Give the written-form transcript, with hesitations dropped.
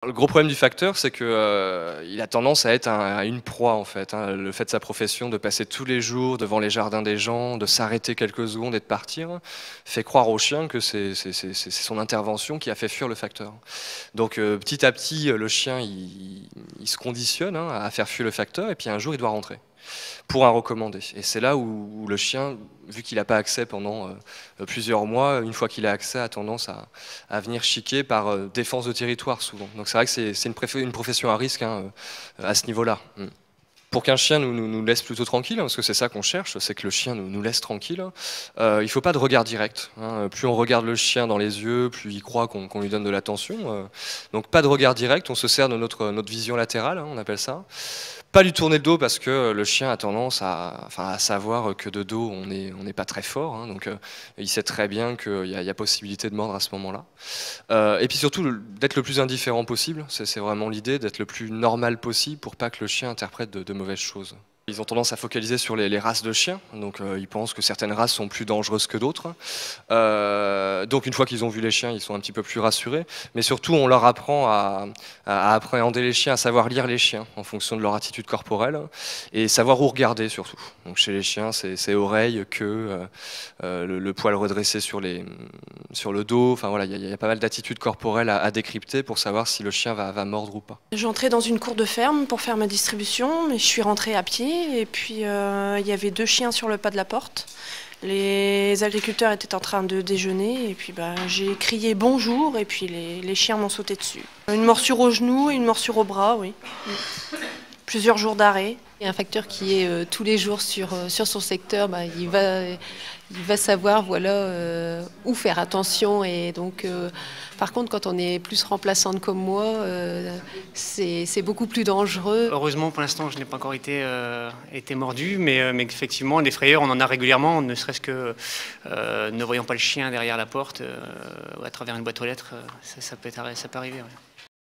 Le gros problème du facteur, c'est que il a tendance à être une proie en fait. Le fait de sa profession, de passer tous les jours devant les jardins des gens, de s'arrêter quelques secondes et de partir, fait croire au chien que c'est son intervention qui a fait fuir le facteur. Donc petit à petit, le chien il se conditionne à faire fuir le facteur et puis un jour il doit rentrer pour un recommandé. Et c'est là où le chien, vu qu'il n'a pas accès pendant plusieurs mois, une fois qu'il a accès, a tendance à venir chiquer par défense de territoire souvent. Donc c'est vrai que c'est une profession à risque à ce niveau-là. Pour qu'un chien nous laisse plutôt tranquille, parce que c'est ça qu'on cherche, c'est que le chien nous laisse tranquille, il ne faut pas de regard direct. Plus on regarde le chien dans les yeux, plus il croit qu'on lui donne de l'attention. Donc pas de regard direct, on se sert de notre vision latérale, on appelle ça. Pas lui tourner le dos parce que le chien a tendance à savoir que de dos on n'est pas très fort, donc il sait très bien qu'il y a possibilité de mordre à ce moment-là. Et puis surtout d'être le plus indifférent possible, c'est vraiment l'idée d'être le plus normal possible pour pas que le chien interprète de mauvaises choses. Ils ont tendance à focaliser sur les races de chiens, donc ils pensent que certaines races sont plus dangereuses que d'autres. Donc une fois qu'ils ont vu les chiens, ils sont un petit peu plus rassurés. Mais surtout, on leur apprend à appréhender les chiens, à savoir lire les chiens en fonction de leur attitude corporelle et savoir où regarder surtout. Donc chez les chiens, c'est oreilles, queue, le poil redressé sur le dos. Enfin voilà, il y a pas mal d'attitudes corporelles à décrypter pour savoir si le chien va mordre ou pas. J'entrais dans une cour de ferme pour faire ma distribution, mais je suis rentrée à pied. Et puis il y avait 2 chiens sur le pas de la porte. Les agriculteurs étaient en train de déjeuner et puis j'ai crié bonjour et puis les chiens m'ont sauté dessus. Une morsure au genou et une morsure au bras, oui. Plusieurs jours d'arrêt. Et un facteur qui est tous les jours sur son secteur, il va savoir voilà, où faire attention. Et donc, par contre, quand on est plus remplaçante comme moi, c'est beaucoup plus dangereux. Heureusement, pour l'instant, je n'ai pas encore été mordu, mais effectivement, des frayeurs, on en a régulièrement, ne serait-ce que ne voyant pas le chien derrière la porte ou à travers une boîte aux lettres, ça peut arriver. Ouais.